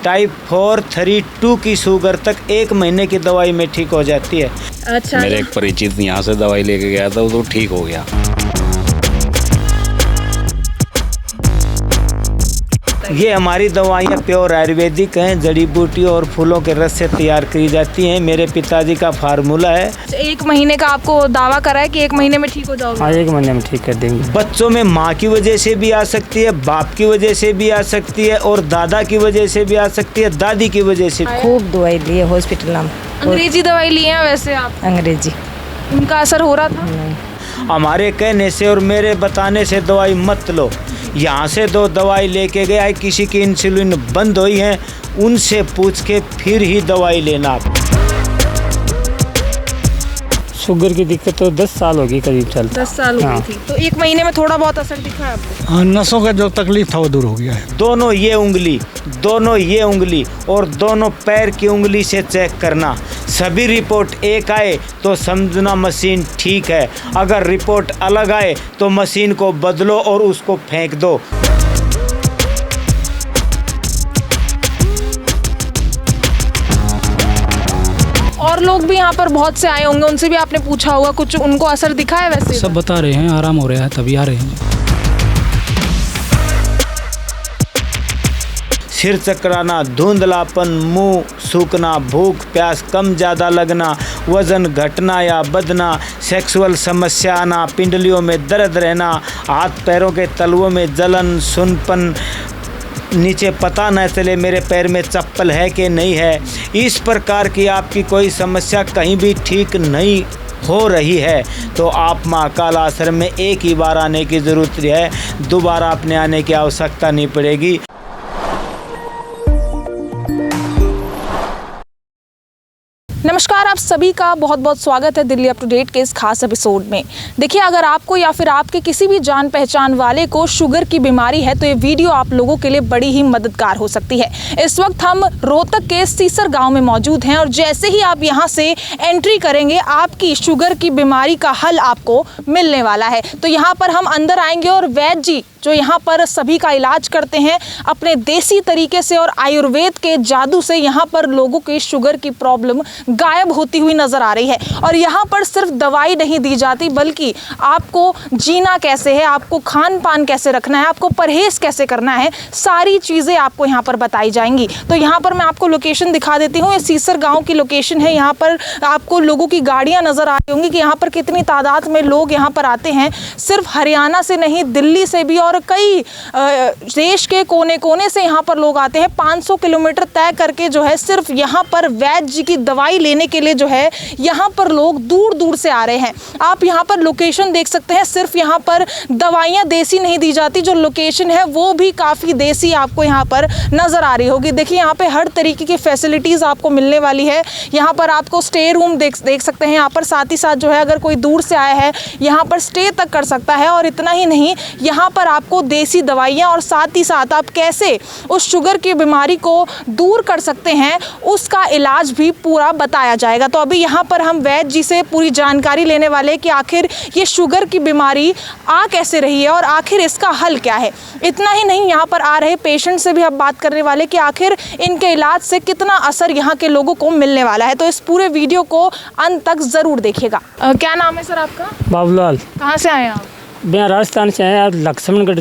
Type 4, 3, 2 की sugar तक 1 महीने की दवाई में ठीक हो जाती है। अच्छा, मेरे एक परिचित यहाँ से दवाई लेके गया था, तो ठीक हो गया। ये हमारी दवाइयाँ प्योर आयुर्वेदिक हैं, जड़ी बूटी और फूलों के रस से तैयार की जाती हैं। मेरे पिताजी का फार्मूला है। 1 महीने का आपको दावा करा है कि 1 महीने में ठीक हो जाओगे? हाँ, 1 महीने में ठीक कर देंगे। बच्चों में माँ की वजह से भी आ सकती है, बाप की वजह से भी आ सकती है और दादा की वजह से भी आ सकती है, दादी की वजह से। खूब दवाई ली है हॉस्पिटल में। अंग्रेजी दवाई ली है वैसे आप? अंग्रेजी। उनका असर हो रहा था? हमारे कहने से और मेरे बताने से दवाई मत लो। यहाँ से 2 दवाई लेके गया है, किसी की इंसुलिन बंद हुई है, उनसे पूछ के फिर ही दवाई लेना आप। शुगर की दिक्कत तो 10 साल होगी करीब चलता। 10 साल हो हाँ। गई थी, तो 1 महीने में थोड़ा बहुत असर दिखा है आपको? हाँ, नसों का जो तकलीफ था वो दूर हो गया है। दोनों ये उंगली और दोनों पैर की उंगली से चेक करना। सभी रिपोर्ट एक आए तो समझना मशीन ठीक है, अगर रिपोर्ट अलग आए तो मशीन को बदलो और उसको फेंक दो। और लोग भी यहाँ पर बहुत से आए होंगे, उनसे भी आपने पूछा होगा, कुछ उनको असर दिखा है वैसे? सब बता रहे हैं आराम हो रहा है, तभी आ रहे हैं। सिर चकराना, धुंधलापन, मुंह सूखना, भूख प्यास कम ज़्यादा लगना, वजन घटना या बढ़ना, सेक्सुअल समस्या आना, पिंडलियों में दर्द रहना, हाथ पैरों के तलवों में जलन, सुनपन, नीचे पता न चले मेरे पैर में चप्पल है कि नहीं है, इस प्रकार की आपकी कोई समस्या कहीं भी ठीक नहीं हो रही है तो आप महाकाल आश्रम में एक ही बार आने की ज़रूरत है, दोबारा अपने आने की आवश्यकता नहीं पड़ेगी। नमस्कार, आप सभी का बहुत बहुत स्वागत है दिल्ली अप टू डेट के इस खास एपिसोड में। देखिए, अगर आपको या फिर आपके किसी भी जान पहचान वाले को शुगर की बीमारी है तो ये वीडियो आप लोगों के लिए बड़ी ही मददगार हो सकती है। इस वक्त हम रोहतक के सीसर गांव में मौजूद हैं और जैसे ही आप यहां से एंट्री करेंगे आपकी शुगर की बीमारी का हल आपको मिलने वाला है। तो यहाँ पर हम अंदर आएंगे और वैद्य जी जो यहाँ पर सभी का इलाज करते हैं अपने देसी तरीके से और आयुर्वेद के जादू से, यहाँ पर लोगों की शुगर की प्रॉब्लम गायब होती हुई नजर आ रही है। और यहाँ पर सिर्फ दवाई नहीं दी जाती बल्कि आपको जीना कैसे है, आपको खान पान कैसे रखना है, आपको परहेज कैसे करना है, सारी चीज़ें आपको यहाँ पर बताई जाएंगी। तो यहाँ पर मैं आपको लोकेशन दिखा देती हूँ। ये सीसर गाँव की लोकेशन है। यहाँ पर आपको लोगों की गाड़ियाँ नज़र आ रही होंगी कि यहाँ पर कितनी तादाद में लोग यहाँ पर आते हैं। सिर्फ हरियाणा से नहीं, दिल्ली से भी और कई देश के कोने कोने से यहाँ पर लोग आते हैं। 500 किलोमीटर तय करके जो है सिर्फ यहाँ पर वैद्य जी की दवाई लेने के लिए जो है यहाँ पर लोग दूर दूर से आ रहे हैं। आप यहाँ पर लोकेशन देख सकते हैं। सिर्फ यहाँ पर दवाइयाँ देसी नहीं दी जाती, जो लोकेशन है वो भी काफ़ी देसी आपको यहाँ पर नज़र आ रही होगी। देखिए, यहाँ पे हर तरीके की फैसिलिटीज़ आपको मिलने वाली है। यहाँ पर आपको स्टे रूम देख सकते हैं। यहाँ पर साथ ही साथ जो है अगर कोई दूर से आया है यहाँ पर स्टे तक कर सकता है। और इतना ही नहीं, यहाँ पर आपको देसी दवाइयाँ और साथ ही साथ आप कैसे उस शुगर की बीमारी को दूर कर सकते हैं उसका इलाज भी पूरा बताया जाएगा। तो अभी यहाँ पर हम वैद्य जी से पूरी जानकारी लेने वाले हैं कि आखिर ये शुगर की बीमारी आ कैसे रही है और आखिर इसका हल क्या है। इतना ही नहीं, यहाँ पर आ रहे पेशेंट से भी अब बात करने वाले कि आखिर इनके इलाज से कितना असर यहाँ के लोगों को मिलने वाला है। तो इस पूरे वीडियो को अंत तक ज़रूर देखिएगा। क्या नाम है सर आपका? बाबूलाल। कहाँ से आए हैं आप? मैं राजस्थान से आया, लक्ष्मणगढ़।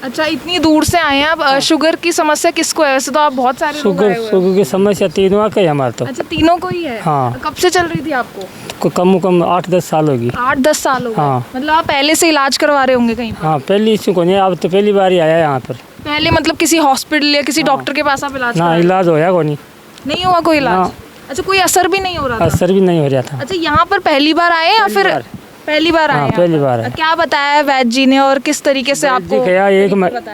अच्छा, इतनी दूर से आए हैं आप। शुगर की समस्या किसको है? वैसे तो आप बहुत सारे लोग आए हुए हैं। शुगर की समस्या तीनों का ही हमारा तो। अच्छा, तीनों को ही है? हाँ। कब से चल रही थी आपको? कम 8-10 साल होगी। 8-10 साल हो गए? हाँ। मतलब आप पहले से इलाज करवा रहे होंगे कहीं पर? हाँ, पहली इश्यू को नहीं, अब तो पहली बार ही आया यहाँ पर। पहले मतलब किसी हॉस्पिटल या किसी डॉक्टर के पास आप इलाज ना कराए? इलाज होया को नहीं हुआ कोई इलाज? हाँ। अच्छा, कोई असर भी नहीं हो रहा था? असर भी नहीं हो रहा था। अच्छा, यहाँ पर पहली बार आए या फिर पहली बार आए? हाँ, पहली बार आए। क्या बताया वैद्य जी ने और किस तरीके से आपको?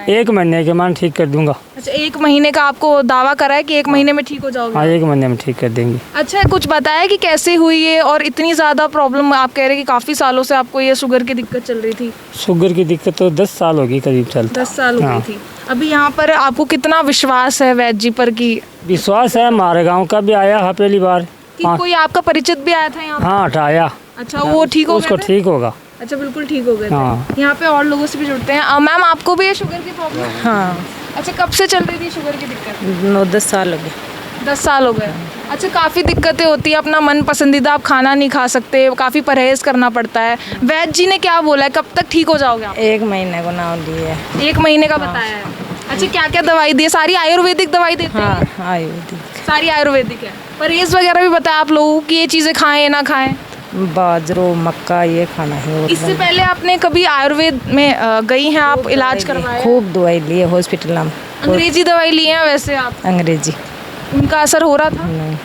एक महीने के मान ठीक कर दूंगा। अच्छा, 1 महीने का आपको दावा करा है कि 1 महीने में ठीक हो जाओगे? हाँ, 1 महीने में ठीक कर देंगे। अच्छा, कुछ बताया कि कैसे हुई है और इतनी ज़्यादा प्रॉब्लम? आप कह रहे हैं कि काफ़ी सालों से आपको ये शुगर की दिक्कत चल रही थी। शुगर की दिक्कत तो 10 साल होगी करीब चलता। 10 साल हो गई थी। अभी यहाँ पर आपको कितना विश्वास है वैद्य जी पर? की विश्वास है, हमारे गाँव का भी आया है पहली बार। कोई आपका परिचित भी आया था यहाँ? हाँ, आया। अच्छा, वो ठीक हो गया? उसको ठीक होगा। अच्छा, बिल्कुल ठीक हो गए थे। हाँ। यहाँ पे और लोगों से भी जुड़ते हैं। मैम, आपको भी है शुगर की प्रॉब्लम? हाँ, अच्छा, कब से चल रही थी शुगर की दिक्कत? 9-10 साल हो गए। 10 साल हो गए। अच्छा, काफ़ी दिक्कतें होती है, अपना मन पसंदीदा आप खाना नहीं खा सकते, काफ़ी परहेज करना पड़ता है। वैद्य जी ने क्या बोला है, कब तक ठीक हो जाओगे आप? 1 महीने को नाम लिए। 1 महीने का बताया है। अच्छा, क्या क्या दवाई दी है? सारी आयुर्वेदिक दवाई देते हैं? हाँ, आयुर्वेदिक। सारी आयुर्वेदिक है। परहेज वगैरह भी बताया आप लोगों को कि ये चीज़ें खाएं ना खाएं? बाजरो, मक्का ये खाना है। और इससे पहले आपने कभी आयुर्वेद में गई हैं आप, इलाज करवाया? खूब दवाई ली है हॉस्पिटल में। अंग्रेजी दवाई ली है वैसे आप? अंग्रेजी उनका असर हो रहा था? नहीं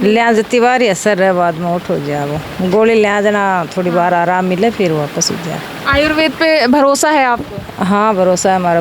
लिया जती बार असर है, बाद में उठ हो जाए। वो गोली लिया जाना, थोड़ी बार आराम मिले फिर वापस हो जाए। आयुर्वेद पे भरोसा है आपको? हाँ, भरोसा है हमारा।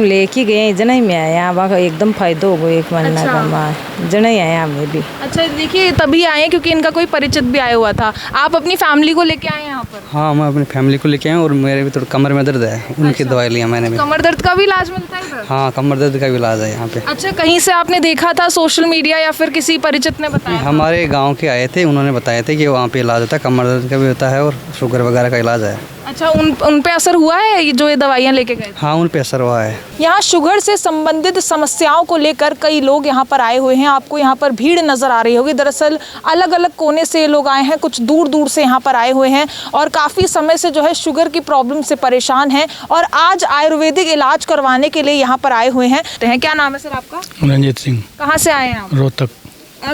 लेके गए जना ही में आए यहाँ, वहाँ एकदम फायदा हो गया। 1 महीना अच्छा। का माँ जना ही आए हमें भी। अच्छा, देखिए तभी आए क्योंकि इनका कोई परिचित भी आया हुआ था। आप अपनी फैमिली को लेके आए यहाँ पर? हाँ, मैं अपनी फैमिली को लेके आया और मेरे भी थोड़ा कमर में दर्द है, उनकी दवाई लिया मैंने भी। कमर दर्द का भी इलाज मिलता है इधर? हाँ, कमर दर्द का भी इलाज है यहाँ पे। अच्छा, कहीं से आपने देखा था, सोशल मीडिया या फिर किसी परिचित ने बताया था? हमारे गांव के आए थे, उन्होंने बताया था कि वहाँ पे इलाज होता है, कमर दर्द का भी होता है और शुगर वगैरह का इलाज है। अच्छा, उन पे असर हुआ है ये जो ये दवाइयाँ लेके गए थे? हाँ, उन पे असर हुआ है। यहाँ शुगर से संबंधित समस्याओं को लेकर कई लोग यहाँ पर आए हुए हैं। आपको यहाँ पर भीड़ नजर आ रही होगी। दरअसल अलग अलग कोने से लोग आए हैं, कुछ दूर दूर से यहाँ पर आए हुए हैं और काफ़ी समय से जो है शुगर की प्रॉब्लम से परेशान हैं और आज आयुर्वेदिक इलाज करवाने के लिए यहाँ पर आए हुए हैं। क्या नाम है सर आपका? रंजीत सिंह, कहाँ से आए हैं आप? रोहतक।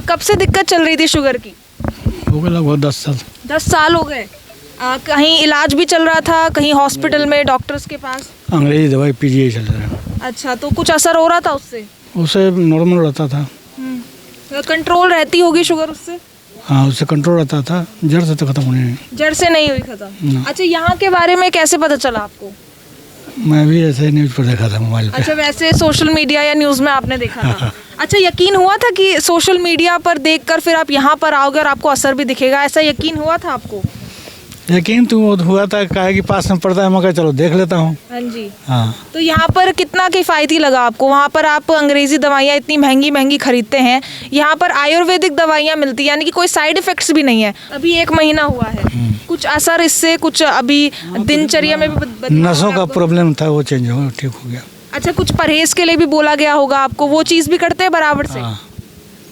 कब से दिक्कत चल रही थी शुगर की? हो गए लगभग 10 साल। 10 साल हो गए। कहीं इलाज भी चल रहा था, कहीं हॉस्पिटल में, डॉक्टर्स के पास? अंग्रेजी दवाई पीजीआई चल रहा है। अच्छा, तो कुछ असर हो रहा था उससे? उससे नॉर्मल रहता था। कंट्रोल रहती होगी शुगर उससे? हाँ, उससे कंट्रोल रहता था, जड़ से तो खत्म होने नहीं। जड़ से नहीं हुई खत्म? ना। अच्छा, यहाँ के बारे में कैसे पता चला आपको? मैं भी ऐसे न्यूज़ पर देखा था मोबाइल पे। अच्छा, वैसे सोशल मीडिया या न्यूज़ में आपने देखा था? अच्छा, यकीन हुआ था कि सोशल मीडिया पर देखकर फिर आप यहाँ पर आओगे और आपको असर भी दिखेगा, ऐसा यकीन हुआ था आपको? यकीन तो हुआ था, काहे कि पास में पड़ता है, मैं कहा चलो देख लेता हूँ। हाँ जी। हाँ, तो यहाँ पर कितना किफ़ायती लगा आपको? वहाँ पर आप अंग्रेजी दवाइयाँ इतनी महंगी महंगी खरीदते हैं, यहाँ पर आयुर्वेदिक दवाइयाँ मिलती हैं, यानी कि कोई साइड इफ़ेक्ट्स भी नहीं है। अभी 1 महीना हुआ है, कुछ असर इससे, कुछ अभी दिनचर्या में भी बदलाव नसों का आपको? प्रॉब्लम था, वो चेंज हो ठीक हो गया। अच्छा, कुछ परहेज के लिए भी बोला गया होगा आपको, वो चीज़ भी करते हैं बराबर से? हाँ,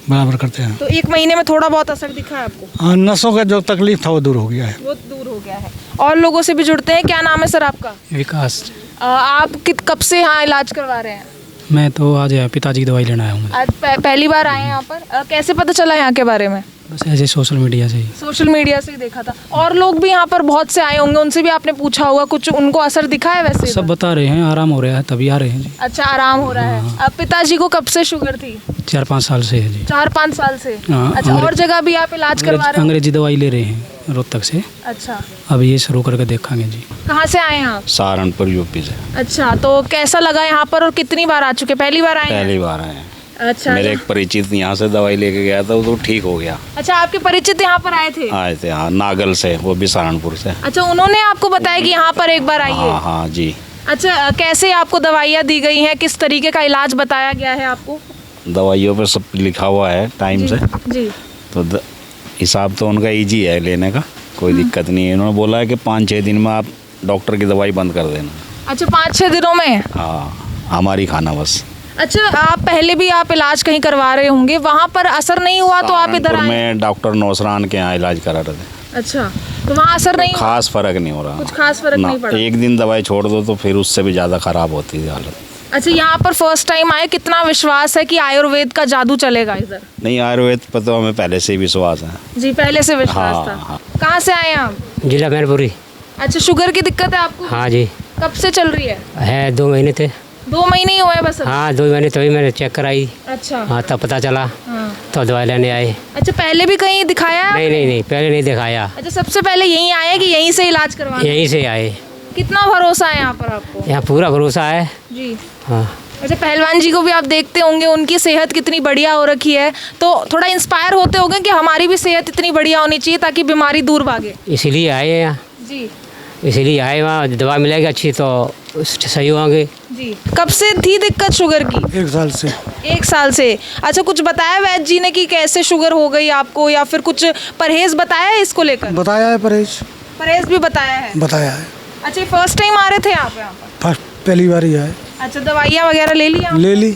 बराबर करते हैं। तो 1 महीने में थोड़ा बहुत असर दिखा है आपको? हाँ, नसों का जो तकलीफ था वो दूर हो गया है। वो दूर हो गया है। और लोगों से भी जुड़ते हैं। क्या नाम है सर आपका? विकास। आप कब से यहाँ इलाज करवा रहे हैं? मैं तो आज पिताजी की दवाई लेना आया हूँ। आज पहली बार आए हैं यहाँ पर? कैसे पता चला यहाँ के बारे में? बस ऐसे सोशल मीडिया से ही। सोशल मीडिया से ही देखा था। और लोग भी यहाँ पर बहुत से आए होंगे, उनसे भी आपने पूछा होगा, कुछ उनको असर दिखा है वैसे? सब बता रहे हैं आराम हो रहा है, तभी आ रहे हैं जी। अच्छा, आराम हो रहा है। अब पिताजी को कब से शुगर थी? 4-5 साल से है जी। 4-5 साल से? हाँ, अच्छा, और जगह भी आप इलाज करवा रहे हैं? अंग्रेजी दवाई ले रहे हैं रोहतक से। अच्छा, अब ये शुरू करके देखेंगे जी। कहाँ से आए हैं आप? सहारनपुर यूपी से। अच्छा, तो कैसा लगा यहाँ पर और कितनी बार आ चुके? पहली बार आए हैं? पहली बार आए हैं। अच्छा, मेरे एक परिचित यहाँ से दवाई लेके गया था, वो तो ठीक हो गया। अच्छा, आपके परिचित यहाँ पर आए थे? आए थे, हाँ, नागल से, वो भी सहारनपुर से। अच्छा, उन्होंने आपको बताया कि यहाँ पर एक बार आइए? हाँ हाँ जी। अच्छा, कैसे आपको दवाइयाँ दी गई हैं, किस तरीके का इलाज बताया गया है आपको? दवाइयों पे सब लिखा हुआ है टाइम से, जी। तो हिसाब तो उनका ईजी है लेने का, कोई दिक्कत नहीं है। उन्होंने बोला है कि 5-6 दिन में आप डॉक्टर की दवाई बंद कर देना। अच्छा, 5-6 दिनों में? हाँ, हमारी खाना बस। अच्छा, आप पहले भी आप इलाज कहीं करवा रहे होंगे, वहाँ पर असर नहीं हुआ तो आप इधर आए? मैं डॉक्टर नौसरान के यहाँ इलाज करा रहे थे। अच्छा, तो वहाँ असर नहीं हुआ? खास फर्क नहीं हो रहा। कुछ खास फर्क ना, नहीं पड़ा? एक दिन दवाई छोड़ दो तो फिर उससे भी ज़्यादा ख़राब होती है हालत। अच्छा, यहाँ पर फर्स्ट टाइम आए, कितना विश्वास है कि आयुर्वेद का जादू चलेगा इधर? नहीं, आयुर्वेद पर तो हमें पहले से ही विश्वास है। जी, पहले से विश्वास हाँ, था। हाँ। कहाँ से आए हैं आप? जिला मैनपुरी। अच्छा, शुगर की दिक्कत है आपको? हाँ जी। कब से चल रही है? 2 महीने थे। 2 महीने ही हुए बस अभी? हाँ, 2 महीने तभी मैंने चेक कराई। अच्छा। हाँ, तब पता चला। हाँ। तो दवाई लेने आए। अच्छा, पहले भी कहीं दिखाया? नहीं, पहले नहीं दिखाया। अच्छा, सबसे पहले यहीं आए कि यहीं से इलाज करवाना? यहीं से आए। कितना भरोसा है यहाँ पर आपको? यहाँ पूरा भरोसा है जी। हाँ। अच्छा, पहलवान जी को भी आप देखते होंगे, उनकी सेहत कितनी बढ़िया हो रखी है, तो थोड़ा इंस्पायर होते होंगे कि हमारी भी सेहत इतनी बढ़िया होनी चाहिए ताकि बीमारी दूर भागे। इसीलिए आए हैं यहाँ। जी। इसीलिए आए, वहाँ दवा मिलेगी अच्छी तो सही होंगे। जी। कब से थी दिक्कत शुगर की? 1 साल से। 1 साल से। अच्छा, कुछ बताया वैद्य जी ने कि कैसे शुगर हो गई आपको, या फिर कुछ परहेज बताया है इसको लेकर? बताया है परहेज। परहेज भी बताया है? बताया है। अच्छा, फर्स्ट टाइम आ रहे थे आप यहाँ पर? फर्स्ट पहली बार ही आए। अच्छा, दवाइयाँ वगैरह ले ली आपने? ले ली।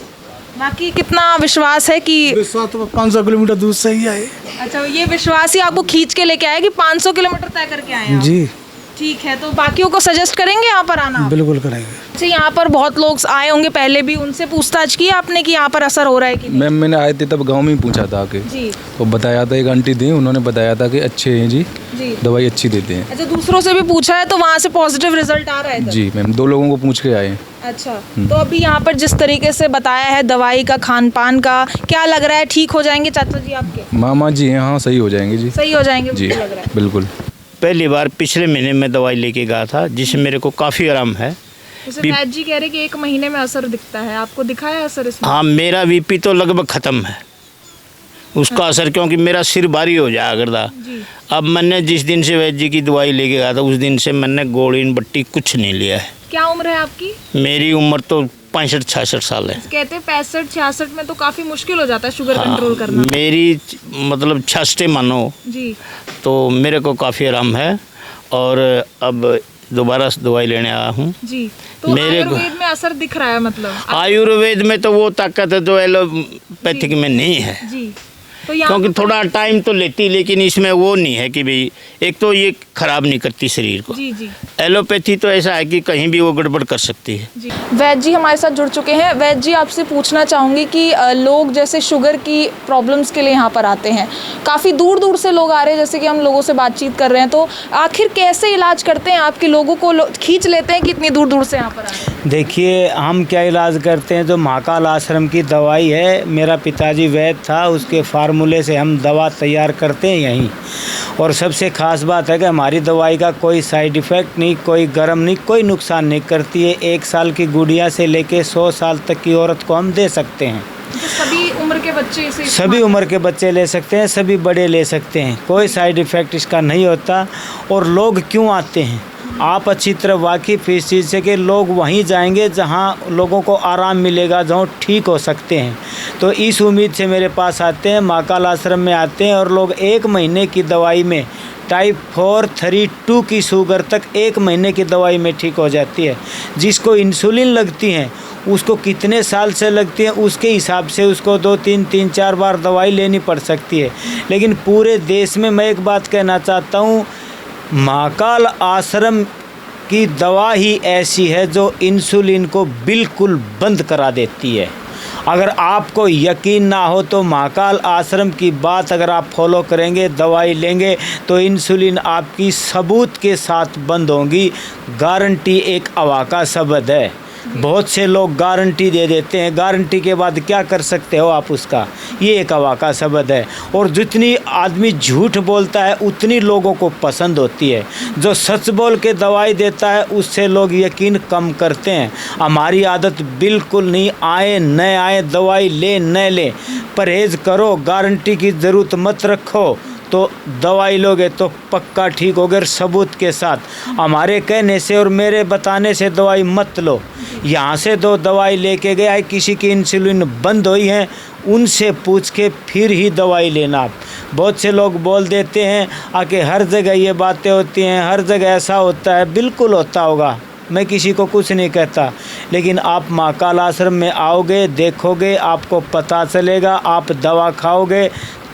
बाकी कितना विश्वास है कि विश्वास तो 500 किलोमीटर दूर से ही आए। अच्छा, ये विश्वास ही आपको खींच के लेके आया कि 500 किलोमीटर तय करके आए हैं आप? जी ठीक है, तो बाकियों को सजेस्ट करेंगे यहाँ पर आना? बिल्कुल करेंगे। अच्छा, यहाँ पर बहुत लोग आए होंगे पहले भी, उनसे पूछताछ की आपने कि यहाँ पर असर हो रहा है कि नहीं? मैम मैंने आए थे तब गांव में ही पूछा था आके, जी तो बताया था, एक आंटी थी उन्होंने बताया था कि अच्छे हैं जी, जी। दवाई अच्छी देते हैं। अच्छा, दूसरों से भी पूछा है तो वहाँ से पॉजिटिव रिजल्ट आ रहा है? जी मैम, 2 लोगों को पूछ के आए हैं। अच्छा, तो अभी यहाँ पर जिस तरीके से बताया है दवाई का, खान पान का, क्या लग रहा है ठीक हो जाएंगे चाचा जी आपके? मामा जी हैं, हाँ सही हो जाएंगे जी। सही हो जाएंगे जी मुझे लग रहा है। बिल्कुल। पहली बार पिछले महीने में दवाई लेके गया था, जिससे मेरे को काफ़ी आराम है। जैसे वैद्य जी कह रहे कि 1 महीने में असर दिखता है, आपको दिखा है असर इसमें? हाँ, मेरा बीपी तो लगभग ख़त्म है उसका असर, क्योंकि मेरा सिर भारी हो जाया करता। जी। अब मैंने जिस दिन से वैद्य जी की दवाई लेके गया था उस दिन से मैंने गोली बट्टी कुछ नहीं लिया है। क्या उम्र है आपकी? मेरी उम्र तो 65-66 साल है। कहते हैं 65-66 में तो काफी मुश्किल हो जाता है शुगर कंट्रोल करना। मेरी मतलब 66 मानो जी। तो मेरे को काफ़ी आराम है, और अब दोबारा दवाई लेने आया हूँ। जी, तो मेरे को आयुर्वेद में असर दिख रहा है मतलब? आयुर्वेद में तो वो ताकत है जो एलोपैथिक में नहीं है। जी, तो यहाँ क्योंकि थोड़ा टाइम तो लेती, लेकिन इसमें वो नहीं है कि भाई, एक तो ये खराब नहीं करती शरीर को। जी जी एलोपैथी तो ऐसा है कि कहीं भी वो गड़बड़ कर सकती है। जी। वैद्य जी हमारे साथ जुड़ चुके हैं। वैद्य जी, आपसे पूछना चाहूँगी कि लोग जैसे शुगर की प्रॉब्लम्स के लिए यहाँ पर आते हैं, काफ़ी दूर दूर से लोग आ रहे हैं, जैसे कि हम लोगों से बातचीत कर रहे हैं, तो आखिर कैसे इलाज करते हैं आपके? लोगों को खींच लेते हैं कि इतनी दूर दूर से यहाँ पर आ रहे हैं? देखिए, हम क्या इलाज करते हैं, जो महाकाल आश्रम की दवाई है, मेरा पिताजी वैद्य था, उसके फार्मूले से हम दवा तैयार करते हैं यहीं। और सबसे ख़ास बात है कि हमारी दवाई का कोई साइड इफ़ेक्ट नहीं, कोई गरम नहीं, कोई नुकसान नहीं करती है। 1 साल की गुड़िया से लेके 100 साल तक की औरत को हम दे सकते हैं। तो सभी उम्र के बच्चे इसे सभी उम्र के बच्चे ले सकते हैं, सभी बड़े ले सकते हैं, कोई साइड इफ़ेक्ट इसका नहीं होता। और लोग क्यों आते हैं, आप अच्छी तरह वाकिफ़ इस चीज़ से कि लोग वहीं जाएंगे जहां लोगों को आराम मिलेगा, जहाँ ठीक हो सकते हैं। तो इस उम्मीद से मेरे पास आते हैं, महाकाल आश्रम में आते हैं, और लोग 1 महीने की दवाई में टाइप 4, 3, 2 की शुगर तक 1 महीने की दवाई में ठीक हो जाती है। जिसको इंसुलिन लगती हैं उसको कितने साल से लगती है, उसके हिसाब से उसको 2-3-4 बार दवाई लेनी पड़ सकती है। लेकिन पूरे देश में मैं एक बात कहना चाहता हूँ, महाकाल आश्रम की दवा ही ऐसी है जो इंसुलिन को बिल्कुल बंद करा देती है। अगर आपको यकीन ना हो तो महाकाल आश्रम की बात अगर आप फॉलो करेंगे, दवाई लेंगे, तो इंसुलिन आपकी सबूत के साथ बंद होगी। गारंटी एक अवा का शब्द है। बहुत से लोग गारंटी दे देते हैं, गारंटी के बाद क्या कर सकते हो आप उसका, ये एक हवा का शब्द है। और जितनी आदमी झूठ बोलता है उतनी लोगों को पसंद होती है। जो सच बोल के दवाई देता है उससे लोग यकीन कम करते हैं। हमारी आदत बिल्कुल नहीं, आए न आए दवाई ले न ले, परहेज़ करो, गारंटी की ज़रूरत मत रखो, तो दवाई लोगे तो पक्का ठीक होगे सबूत के साथ। हमारे कहने से और मेरे बताने से दवाई मत लो। यहाँ से 2 दवाई लेके गए है, किसी की इंसुलिन बंद हुई है, उनसे पूछ के फिर ही दवाई लेना। बहुत से लोग बोल देते हैं आके हर जगह ये बातें होती हैं, हर जगह ऐसा होता है, बिल्कुल होता होगा, मैं किसी को कुछ नहीं कहता। लेकिन आप महाकाल आश्रम में आओगे, देखोगे, आपको पता चलेगा, आप दवा खाओगे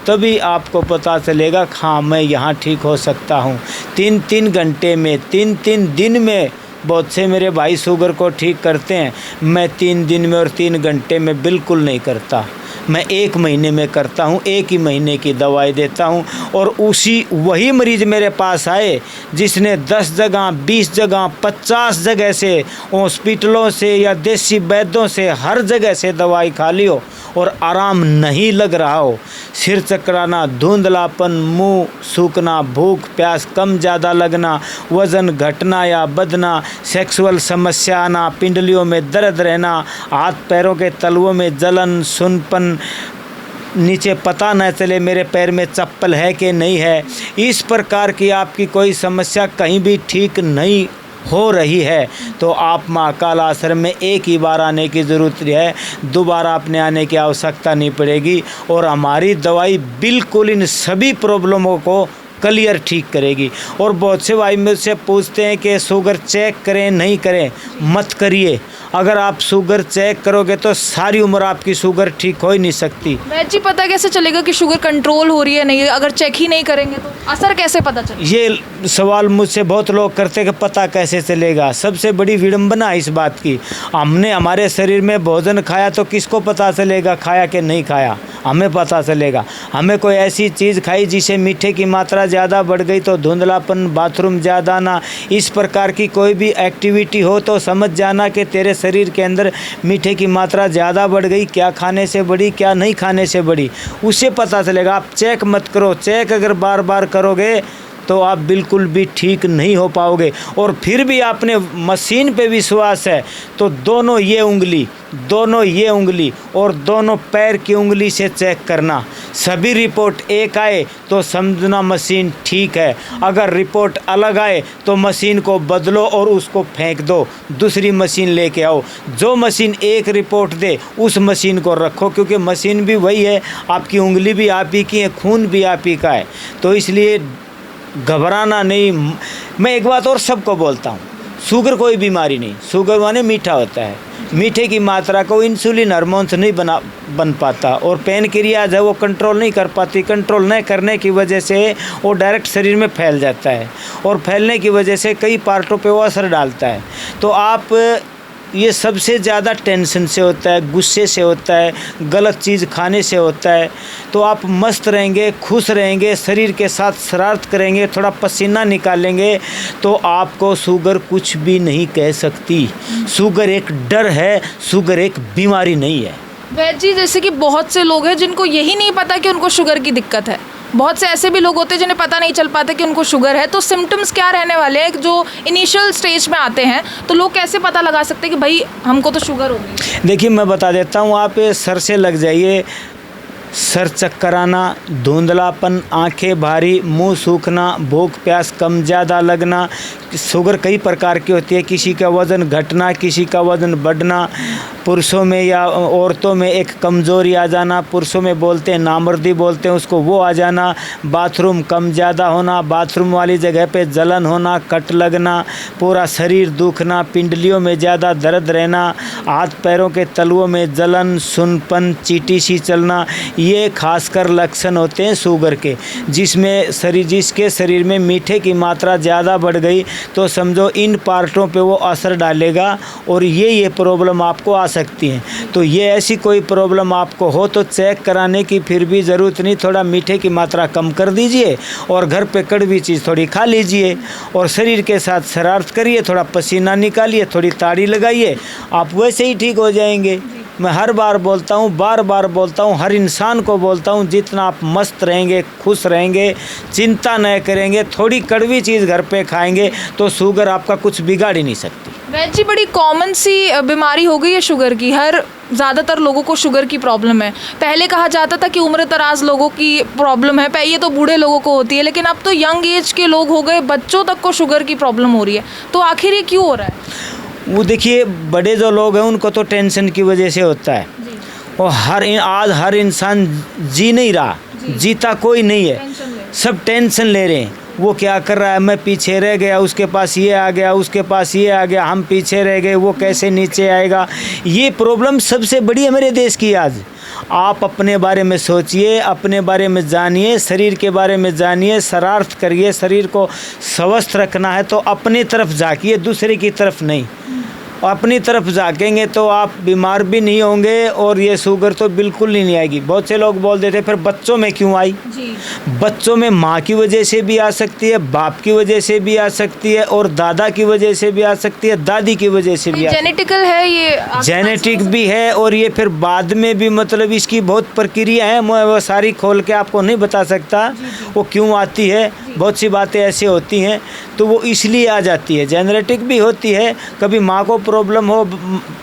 तभी आपको पता चलेगा हाँ मैं यहाँ ठीक हो सकता हूँ। 3-3 घंटे में, 3-3 दिन में बहुत से मेरे भाई शुगर को ठीक करते हैं। मैं 3 दिन में और 3 घंटे में बिल्कुल नहीं करता। मैं 1 महीने में करता हूँ, 1 ही महीने की दवाई देता हूँ। और वही मरीज़ मेरे पास आए जिसने 10 जगह, 20 जगह, 50 जगह से, हॉस्पिटलों से या देसी वैद्यों से, हर जगह से दवाई खा ली हो और आराम नहीं लग रहा हो। सिर चकराना, धुंधलापन, मुंह सूखना, भूख प्यास कम ज़्यादा लगना, वज़न घटना या बढ़ना, सेक्सुअल समस्या आना, पिंडलियों में दर्द रहना, हाथ पैरों के तलवों में जलन, सुनपन, नीचे पता न चले मेरे पैर में चप्पल है कि नहीं है, इस प्रकार की आपकी कोई समस्या कहीं भी ठीक नहीं हो रही है तो आप महाकाल आश्रम में 1 ही बार आने की ज़रूरत है, दोबारा अपने आने की आवश्यकता नहीं पड़ेगी। और हमारी दवाई बिल्कुल इन सभी प्रॉब्लमों को क्लियर ठीक करेगी। और बहुत से भाई मुझसे पूछते हैं कि शुगर चेक करें नहीं करें, मत करिए। अगर आप शुगर चेक करोगे तो सारी उम्र आपकी शुगर ठीक हो ही नहीं सकती। वैद्य जी पता कैसे चलेगा कि शुगर कंट्रोल हो रही है नहीं, अगर चेक ही नहीं करेंगे तो असर कैसे पता चलेगा? ये सवाल मुझसे बहुत लोग करते हैं कि पता कैसे चलेगा। सबसे बड़ी विडंबना इस बात की, हमने हमारे शरीर में भोजन खाया तो किसको पता चलेगा खाया कि नहीं खाया? हमें पता चलेगा। हमें कोई ऐसी चीज़ खाई जिसे मीठे की मात्रा ज़्यादा बढ़ गई तो धुंधलापन, बाथरूम ज़्यादा आना, इस प्रकार की कोई भी एक्टिविटी हो तो समझ जाना कि तेरे शरीर के अंदर मीठे की मात्रा ज़्यादा बढ़ गई। क्या खाने से बढ़ी, क्या नहीं खाने से बढ़ी, उससे पता चलेगा। आप चेक मत करो। चेक अगर बार बार करोगे तो आप बिल्कुल भी ठीक नहीं हो पाओगे। और फिर भी आपने मशीन पे विश्वास है तो दोनों ये उंगली और दोनों पैर की उंगली से चेक करना। सभी रिपोर्ट एक आए तो समझना मशीन ठीक है। अगर रिपोर्ट अलग आए तो मशीन को बदलो और उसको फेंक दो, दूसरी मशीन लेके आओ। जो मशीन एक रिपोर्ट दे उस मशीन को रखो, क्योंकि मशीन भी वही है, आपकी उंगली भी आप ही की है, खून भी आप ही का है। तो इसलिए घबराना नहीं। मैं एक बात और सबको बोलता हूँ, शुगर कोई बीमारी नहीं। शुगर माने मीठा होता है, मीठे की मात्रा को इंसुलिन हार्मोन से नहीं बन पाता और पेनक्रियाज है वो कंट्रोल नहीं कर पाती। कंट्रोल न करने की वजह से वो डायरेक्ट शरीर में फैल जाता है और फैलने की वजह से कई पार्टों पे वो असर डालता है। तो आप ये सबसे ज़्यादा टेंशन से होता है, गुस्से से होता है, गलत चीज़ खाने से होता है। तो आप मस्त रहेंगे, खुश रहेंगे, शरीर के साथ शरारत करेंगे, थोड़ा पसीना निकालेंगे तो आपको शुगर कुछ भी नहीं कह सकती। शुगर एक डर है, शुगर एक बीमारी नहीं है। वैद्य जी जैसे कि बहुत से लोग हैं जिनको यही नहीं पता कि उनको शुगर की दिक्कत है, बहुत से ऐसे भी लोग होते हैं जिन्हें पता नहीं चल पाता कि उनको शुगर है, तो सिम्टम्स क्या रहने वाले हैं जो इनिशियल स्टेज में आते हैं, तो लोग कैसे पता लगा सकते हैं कि भाई हमको तो शुगर होगी? देखिए मैं बता देता हूँ, आप सर से लग जाइए, सर चक्कर आना, धुंधलापन, आंखें भारी, मुंह सूखना, भूख प्यास कम ज़्यादा लगना। शुगर कई प्रकार की होती है, किसी का वज़न घटना, किसी का वज़न बढ़ना, पुरुषों में या औरतों में एक कमज़ोरी आ जाना, पुरुषों में बोलते हैं नामर्दी बोलते हैं उसको, वो आ जाना, बाथरूम कम ज़्यादा होना, बाथरूम वाली जगह पे जलन होना, कट लगना, पूरा शरीर दुखना, पिंडलियों में ज़्यादा दर्द रहना, हाथ पैरों के तलुओं में जलन, सुनपन, चींटी सी चलना, ये खासकर लक्षण होते हैं शुगर के। जिसके शरीर में मीठे की मात्रा ज़्यादा बढ़ गई तो समझो इन पार्टों पे वो असर डालेगा और ये प्रॉब्लम आपको आ सकती है। तो ये ऐसी कोई प्रॉब्लम आपको हो तो चेक कराने की फिर भी ज़रूरत नहीं। थोड़ा मीठे की मात्रा कम कर दीजिए और घर पे कड़वी चीज़ थोड़ी खा लीजिए और शरीर के साथ शरारत करिए, थोड़ा पसीना निकालिए, थोड़ी ताड़ी लगाइए, आप वैसे ही ठीक हो जाएंगे। मैं हर बार बोलता हूँ, बार बार बोलता हूँ, हर इंसान को बोलता हूँ, जितना आप मस्त रहेंगे, खुश रहेंगे, चिंता न करेंगे, थोड़ी कड़वी चीज़ घर पे खाएंगे तो शुगर आपका कुछ बिगाड़ ही नहीं सकती। वैद्य जी बड़ी कॉमन सी बीमारी हो गई है शुगर की, ज़्यादातर लोगों को शुगर की प्रॉब्लम है। पहले कहा जाता था कि उम्र दराज लोगों की प्रॉब्लम है, ये तो बूढ़े लोगों को होती है, लेकिन अब तो यंग एज के लोग हो गए, बच्चों तक को शुगर की प्रॉब्लम हो रही है। तो आखिर ये क्यों हो रहा है? वो देखिए, बड़े जो लोग हैं उनको तो टेंशन की वजह से होता है और आज हर इंसान जी नहीं रहा, जीता कोई नहीं है, सब टेंशन ले रहे हैं। वो क्या कर रहा है, मैं पीछे रह गया, उसके पास ये आ गया, उसके पास ये आ गया, हम पीछे रह गए, वो कैसे नीचे आएगा। ये प्रॉब्लम सबसे बड़ी है मेरे देश की आज। आप अपने बारे में सोचिए, अपने बारे में जानिए, शरीर के बारे में जानिए, शरारत करिए, शरीर को स्वस्थ रखना है तो अपनी तरफ झाँकिए, दूसरे की तरफ नहीं। अपनी तरफ झाँकेंगे तो आप बीमार भी नहीं होंगे और ये शुगर तो बिल्कुल ही नहीं आएगी। बहुत से लोग बोल देते फिर बच्चों में क्यों आई? बच्चों में माँ की वजह से भी आ सकती है, बाप की वजह से भी आ सकती है और दादा की वजह से भी आ सकती है, दादी की वजह से भी। जेनेटिकल है ये, जेनेटिक भी है और ये फिर बाद में भी, मतलब इसकी बहुत प्रक्रिया है, मैं वो सारी खोल के आपको नहीं बता सकता वो क्यों आती है। बहुत सी बातें ऐसी होती हैं तो वो इसलिए आ जाती है। जेनेटिक भी होती है, कभी माँ को प्रॉब्लम हो,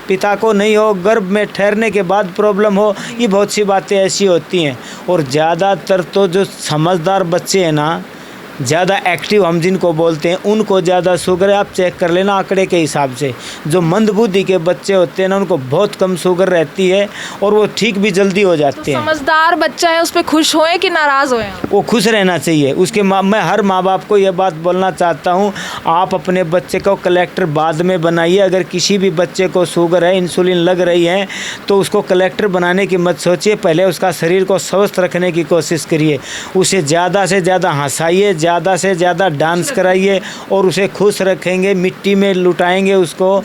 पिता को नहीं हो, गर्भ में ठहरने के बाद प्रॉब्लम हो, ये बहुत सी बातें ऐसी होती हैं। और ज़्यादातर तो जो समझदार बच्चे हैं ना, ज़्यादा एक्टिव हम जिनको बोलते हैं उनको ज़्यादा शुगर है। आप चेक कर लेना आंकड़े के हिसाब से। जो मंदबुद्धि के बच्चे होते हैं ना उनको बहुत कम शुगर रहती है और वो ठीक भी जल्दी हो जाते हैं। समझदार बच्चा है, उस पर खुश होए कि नाराज़ होए? वो खुश रहना चाहिए। उसके मैं हर माँ बाप को यह बात बोलना चाहता हूँ, आप अपने बच्चे को कलेक्टर बाद में बनाइए। अगर किसी भी बच्चे को शुगर है, इंसुलिन लग रही है, तो उसको कलेक्टर बनाने की मत सोचिए। पहले उसका शरीर को स्वस्थ रखने की कोशिश करिए। उसे ज़्यादा से ज़्यादा हंसाइए, ज़्यादा से ज़्यादा डांस कराइए और उसे खुश रखेंगे, मिट्टी में लुटाएंगे उसको,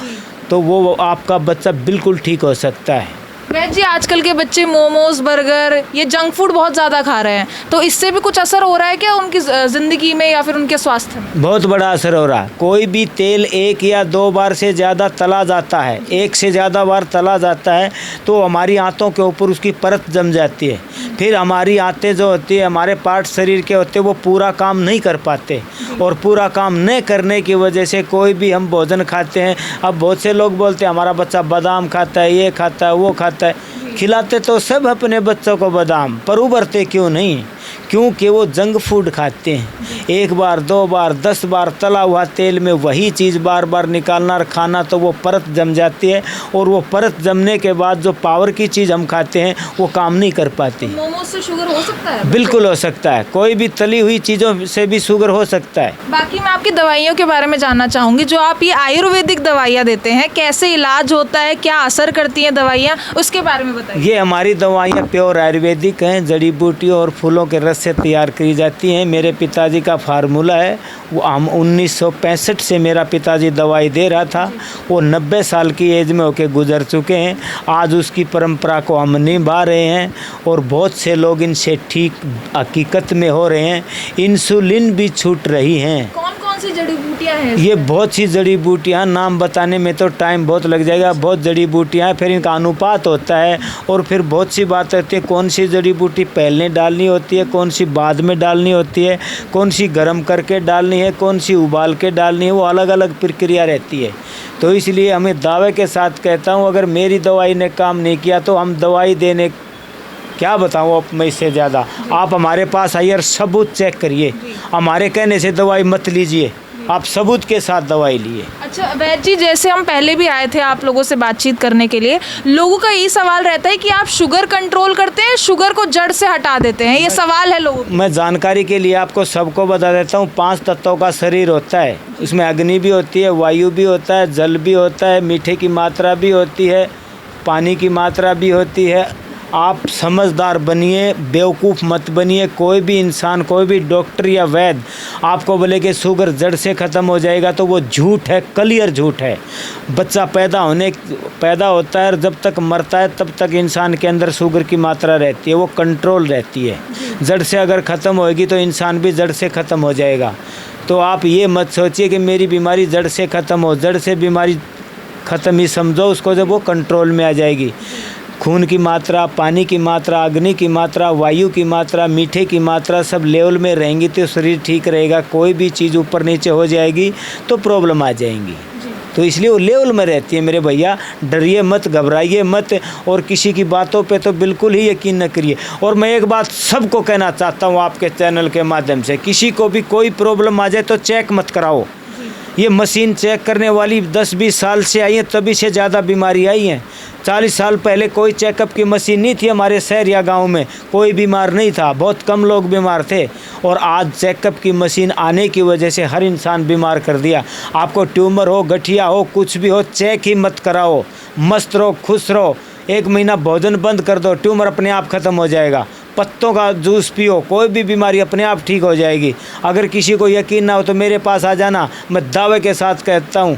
तो वो आपका बच्चा बिल्कुल ठीक हो सकता है। वैद जी, आजकल के बच्चे मोमोज, बर्गर, ये जंक फूड बहुत ज़्यादा खा रहे हैं, तो इससे भी कुछ असर हो रहा है क्या उनकी ज़िंदगी में या फिर उनके स्वास्थ्य में? बहुत बड़ा असर हो रहा है। कोई भी तेल 1 या 2 बार से ज़्यादा तला जाता है, 1 से ज़्यादा बार तला जाता है, तो हमारी आंतों के ऊपर उसकी परत जम जाती है। फिर हमारी आंतें जो होती है, हमारे पार्ट शरीर के होते हैं, वो पूरा काम नहीं कर पाते और पूरा काम न करने की वजह से कोई भी हम भोजन खाते हैं। अब बहुत से लोग बोलते हैं हमारा बच्चा बादाम खाता है, ये खाता है, वो खाता है। खिलाते तो सब अपने बच्चों को बादाम, पर उबरते क्यों नहीं? क्योंकि वो जंक फूड खाते हैं। 1 बार 2 बार 10 बार तला हुआ तेल में वही चीज़ बार बार निकालना और खाना, तो वो परत जम जाती है और वो परत जमने के बाद जो पावर की चीज़ हम खाते हैं वो काम नहीं कर पाती। मोमोज से शुगर हो सकता है? बिल्कुल हो सकता है। कोई भी तली हुई चीज़ों से भी शुगर हो सकता है। बाकी मैं आपकी दवाइयों के बारे में जानना चाहूँगी। जो आप ये आयुर्वेदिक दवाइयाँ देते हैं, कैसे इलाज होता है, क्या असर करती हैं दवाइयाँ, उसके बारे में बताइए। ये हमारी दवाइयाँ प्योर आयुर्वेदिक हैं, जड़ी बूटियों और फूलों के रस से तैयार की जाती हैं। मेरे पिताजी का फार्मूला है, वो हम 1965 से मेरा पिताजी दवाई दे रहा था। वो 90 साल की एज में होके गुजर चुके हैं। आज उसकी परंपरा को हम निभा रहे हैं और बहुत से लोग इनसे ठीक हकीकत में हो रहे हैं। इंसुलिन भी छूट रही हैं। कौन कौन सी जड़ी बूटियाँ हैं? ये बहुत सी जड़ी बूटियाँ, नाम बताने में तो टाइम बहुत लग जाएगा। बहुत जड़ी बूटियाँ, फिर इनका अनुपात होता है और फिर बहुत सी बात होती है। कौन सी जड़ी बूटी पहले डालनी होती है, कौन सी बाद में डालनी होती है, कौन सी गर्म करके डालनी है, कौन सी उबाल के डालनी है, वो अलग अलग प्रक्रिया रहती है। तो इसलिए हमें दावे के साथ कहता हूँ, अगर मेरी दवाई ने काम नहीं किया तो हम दवाई देने क्या बताऊँ अब मैं इससे ज़्यादा। आप हमारे पास आइए और सबूत चेक करिए। हमारे कहने से दवाई मत लीजिए, आप सबूत के साथ दवाई लिए। अच्छा वैद जी, जैसे हम पहले भी आए थे आप लोगों से बातचीत करने के लिए, लोगों का ये सवाल रहता है कि आप शुगर कंट्रोल करते हैं, शुगर को जड़ से हटा देते हैं, ये सवाल है लोगों को। मैं जानकारी के लिए आपको सबको बता देता हूँ। 5 तत्वों का शरीर होता है। इसमें अग्नि भी होती है, वायु भी होता है, जल भी होता है, मीठे की मात्रा भी होती है, पानी की मात्रा भी होती है। आप समझदार बनिए, बेवकूफ़ मत बनिए। कोई भी इंसान, कोई भी डॉक्टर या वैद्य आपको बोले कि शुगर जड़ से ख़त्म हो जाएगा, तो वो झूठ है, क्लियर झूठ है। बच्चा पैदा होता है और जब तक मरता है तब तक इंसान के अंदर शुगर की मात्रा रहती है, वो कंट्रोल रहती है। जड़ से अगर ख़त्म होएगी तो इंसान भी जड़ से ख़त्म हो जाएगा। तो आप ये मत सोचिए कि मेरी बीमारी जड़ से ख़त्म हो। जड़ से बीमारी ख़त्म ही समझो उसको, जब वो कंट्रोल में आ जाएगी। खून की मात्रा, पानी की मात्रा, अग्नि की मात्रा, वायु की मात्रा, मीठे की मात्रा सब लेवल में रहेंगी तो शरीर ठीक रहेगा। कोई भी चीज़ ऊपर नीचे हो जाएगी तो प्रॉब्लम आ जाएंगी। तो इसलिए वो लेवल में रहती है मेरे भैया। डरिए मत, घबराइए मत और किसी की बातों पे तो बिल्कुल ही यकीन न करिए। और मैं एक बात सबको कहना चाहता हूँ आपके चैनल के माध्यम से, किसी को भी कोई प्रॉब्लम आ जाए तो चेक मत कराओ। ये मशीन चेक करने वाली 10-20 साल से आई है, तभी से ज़्यादा बीमारी आई हैं। 40 साल पहले कोई चेकअप की मशीन नहीं थी हमारे शहर या गांव में, कोई बीमार नहीं था, बहुत कम लोग बीमार थे। और आज चेकअप की मशीन आने की वजह से हर इंसान बीमार कर दिया। आपको ट्यूमर हो, गठिया हो, कुछ भी हो, चेक ही मत कराओ। मस्त रहो, खुश रहो। 1 महीना भोजन बंद कर दो, ट्यूमर अपने आप ख़त्म हो जाएगा। पत्तों का जूस पियो, कोई भी बीमारी अपने आप ठीक हो जाएगी। अगर किसी को यकीन ना हो तो मेरे पास आ जाना। मैं दावे के साथ कहता हूँ,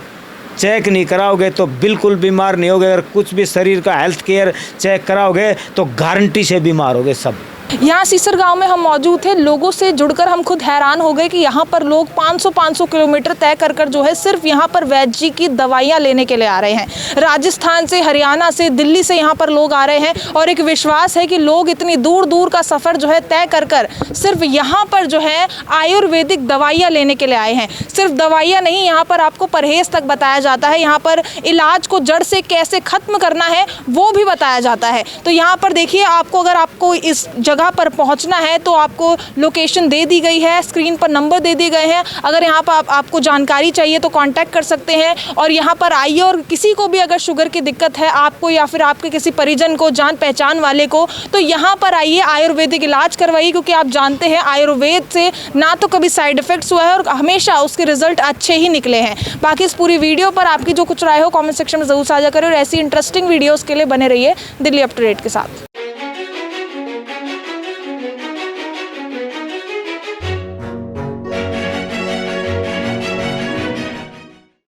चेक नहीं कराओगे तो बिल्कुल बीमार नहीं होगे। अगर कुछ भी शरीर का हेल्थ केयर चेक कराओगे तो गारंटी से बीमार होगे सब। यहाँ सीसर गांव में हम मौजूद थे। लोगों से जुड़कर हम खुद हैरान हो गए कि यहाँ पर लोग 500 किलोमीटर तय कर जो है सिर्फ यहाँ पर वैद्य जी की दवाइयाँ लेने के लिए आ रहे हैं। राजस्थान से, हरियाणा से, दिल्ली से यहाँ पर लोग आ रहे हैं और एक विश्वास है कि लोग इतनी दूर दूर का सफ़र जो है तय कर सिर्फ यहाँ पर जो है आयुर्वेदिक दवाइयाँ लेने के लिए आए हैं। सिर्फ दवाइयाँ नहीं, यहाँ पर आपको परहेज़ तक बताया जाता है। यहाँ पर इलाज को जड़ से कैसे ख़त्म करना है वो भी बताया जाता है। तो यहाँ पर देखिए, आपको अगर आपको इस जगह जगह पर पहुंचना है तो आपको लोकेशन दे दी गई है, स्क्रीन पर नंबर दे दिए गए हैं। अगर यहाँ पर आपको जानकारी चाहिए तो कांटेक्ट कर सकते हैं और यहाँ पर आइए। और किसी को भी अगर शुगर की दिक्कत है आपको या फिर आपके किसी परिजन को, जान पहचान वाले को, तो यहाँ पर आइए, आयुर्वेदिक इलाज करवाइए, क्योंकि आप जानते हैं आयुर्वेद से ना तो कभी साइड इफेक्ट्स हुआ है और हमेशा उसके रिजल्ट अच्छे ही निकले हैं। बाकी इस पूरी वीडियो पर आपकी जो कुछ राय हो कमेंट सेक्शन में ज़रूर साझा करें और ऐसी इंटरेस्टिंग वीडियोज़ के लिए बने रहिए दिल्ली अप टू डेट के साथ।